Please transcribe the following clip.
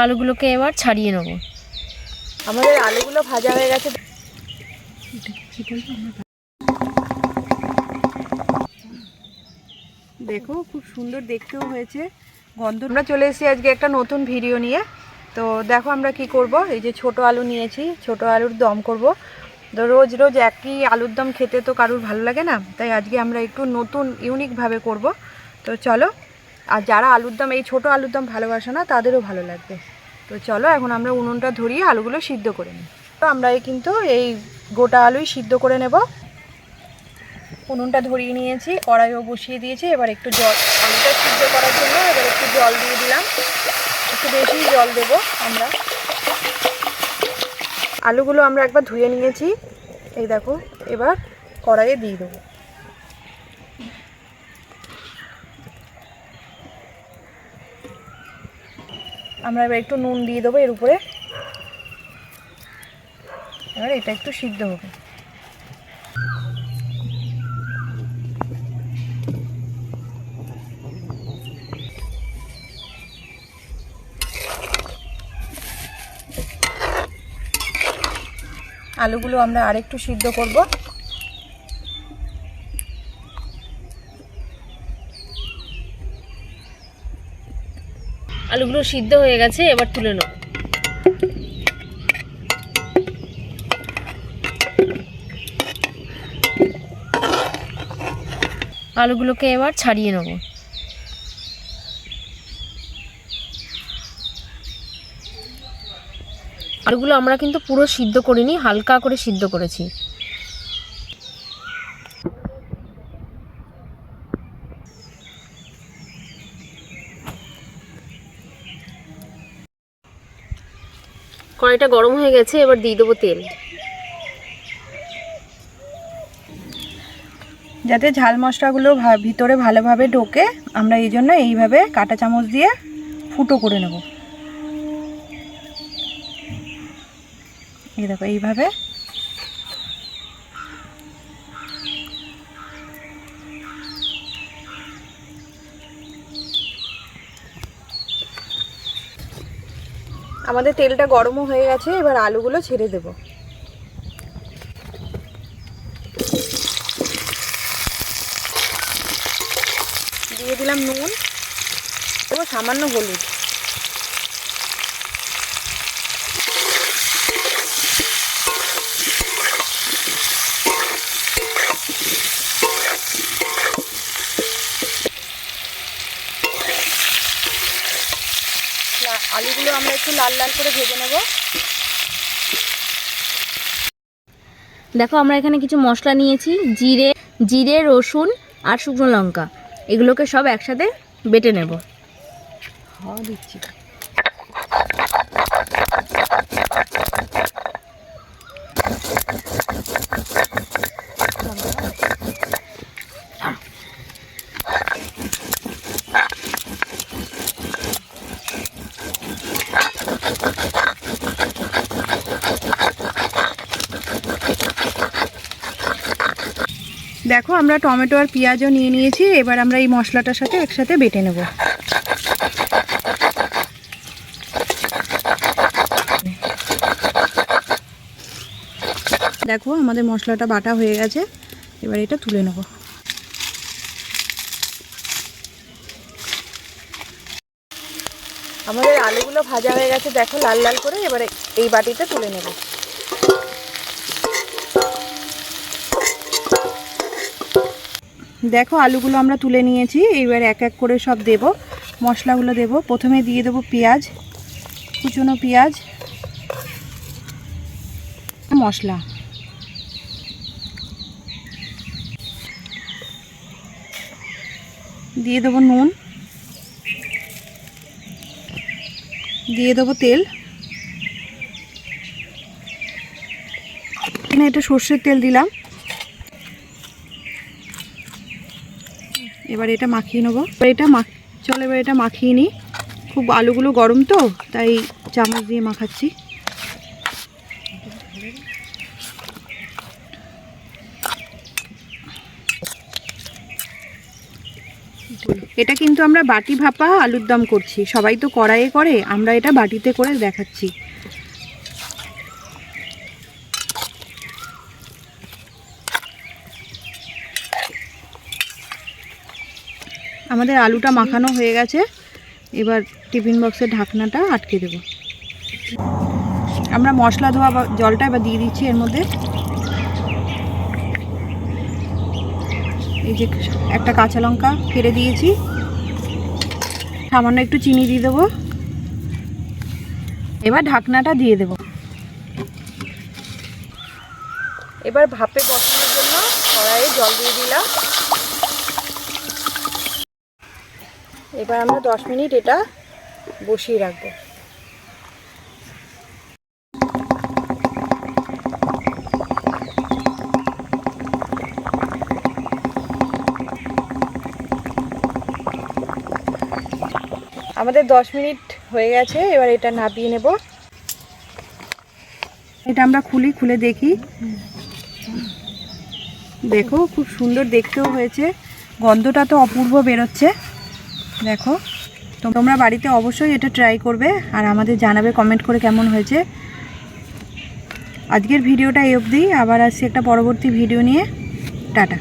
আলুগুলোকে এবার ছাড়িয়ে নেব। আমাদের আলুগুলো ভাজা হয়ে গেছে। দেখো খুব সুন্দর দেখতেও হয়েছে, গন্ধ। আমরা চলে এসেছি আজকে একটা নতুন ভিডিও নিয়ে। তো দেখো আমরা কি করব, এই যে ছোট আলু নিয়েছি, ছোট আলুর দম করব। তো রোজ রোজ একই আলুর দম খেতে তো কারুর ভালো লাগে না, তাই আজকে আমরা একটু নতুন ইউনিকভাবে করব। তো চলো, আর যারা আলুর দম, এই ছোটো আলুর দম ভালোবাসে না তাদেরও ভালো লাগবে। তো চলো এখন আমরা উনুনটা ধরিয়ে আলুগুলো সিদ্ধ করে নিই। তো আমরা কিন্তু এই গোটা আলুই সিদ্ধ করে নেব। উনুনটা ধরিয়ে নিয়েছি, কড়াইও বসিয়ে দিয়েছি। এবার একটু জল, আলুটা সিদ্ধ করার জন্য এবার একটু জল দিয়ে দিলাম। একটু বেশি জল দেব আমরা। আলুগুলো আমরা একবার ধুয়ে নিয়েছি, এই দেখো। এবার কড়াইয়ে দিয়ে দেবো। আমরা এবার একটু নুন দিয়ে দেবো এর উপরে। এবার এটা একটু সিদ্ধ হবে। আলুগুলো আমরা আরেকটু সিদ্ধ করব। আলুগুলো সিদ্ধ হয়ে গেছে, এবার তুলে নেব। আলুগুলোকে এবার ছাড়িয়ে নেব। আলুগুলো আমরা কিন্তু পুরো সিদ্ধ করিনি, হালকা করে সিদ্ধ করেছি। কড়াইটা গরম হয়ে গেছে, এবার দিয়ে দেবো তেল। যাতে ঝাল মশলাগুলো ভিতরে ভালোভাবে ঢোকে, আমরা এই জন্য এইভাবে কাঁটা চামচ দিয়ে ফুটো করে নেব। এই দেখো এইভাবে। আমাদের তেলটা গরমও হয়ে গেছে, এবার আলুগুলো ছেড়ে দেব। দিয়ে দিলাম নুন এবং সামান্য হলুদ। আলুগুলো আমরা একটু লাল লাল করে ভেজে নেব। দেখো আমরা এখানে কিছু মশলা নিয়েছি, জিরে, রসুন আর শুকনো লঙ্কা। এগুলোকে সব একসাথে বেটে নেব। দিচ্ছি। দেখো আমরা টমেটো আর পেঁয়াজও নিয়ে নিয়েছি, এবার আমরা এই মশলাটার সাথে একসাথে বেটে নেব। দেখো আমাদের মশলাটা বাটা হয়ে গেছে, এবার এটা তুলে নেব। আমাদের আলুগুলো ভাজা হয়ে গেছে, দেখো লাল লাল করে। এবারে এই বাটিতে তুলে নেব। দেখো আলুগুলো আমরা তুলে নিয়েছি, এইবার এক এক করে সব দেব, মশলাগুলো দেব। প্রথমে দিয়ে দেবো পেঁয়াজ, কুচনো পেঁয়াজ, মশলা দিয়ে দেবো, নুন দিয়ে দেবো, তেল। এখানে এটা সর্ষের তেল দিলাম। এবার এটা মাখিয়ে নেবো। চলো এবার এটা মাখিয়ে নিই। খুব আলুগুলো গরম তো, তাই চামচ দিয়ে মাখাচ্ছি। এটা কিন্তু আমরা বাটি ভাপা আলুর দম করছি, সবাই তো কড়াইয়ে করে, আমরা এটা বাটিতে করে দেখাচ্ছি। আমাদের আলুটা মাখানো হয়ে গেছে, এবার টিফিন বক্সের ঢাকনাটা আটকে দেব। আমরা মশলা ধোয়া জলটা এবার দিয়ে দিচ্ছি এর মধ্যে। এই যে একটা কাঁচা লঙ্কা কেটে দিয়েছি, সামান্য একটু চিনি দিয়ে দেবো। এবার ঢাকনাটা দিয়ে দেব। এবার ভাপে বসানোর জন্য কড়াইয়ে জল দিয়ে দিলাম। এবার আমরা 10 মিনিট এটা বসিয়ে রাখবো। আমাদের 10 মিনিট হয়ে গেছে, এবার এটা নামিয়ে নেব। এটা আমরা খুলে দেখি। দেখো খুব সুন্দর দেখতেও হয়েছে, গন্ধটা তো অপূর্ব বেরোচ্ছে। দেখো, তোমরা বাড়িতে অবশ্যই এটা ট্রাই করবে আর আমাদের জানাবে কমেন্ট করে কেমন হয়েছে। আজকের ভিডিওটা এই অবধি, আবার আসছি একটা পরবর্তী ভিডিও নিয়ে। টাটা।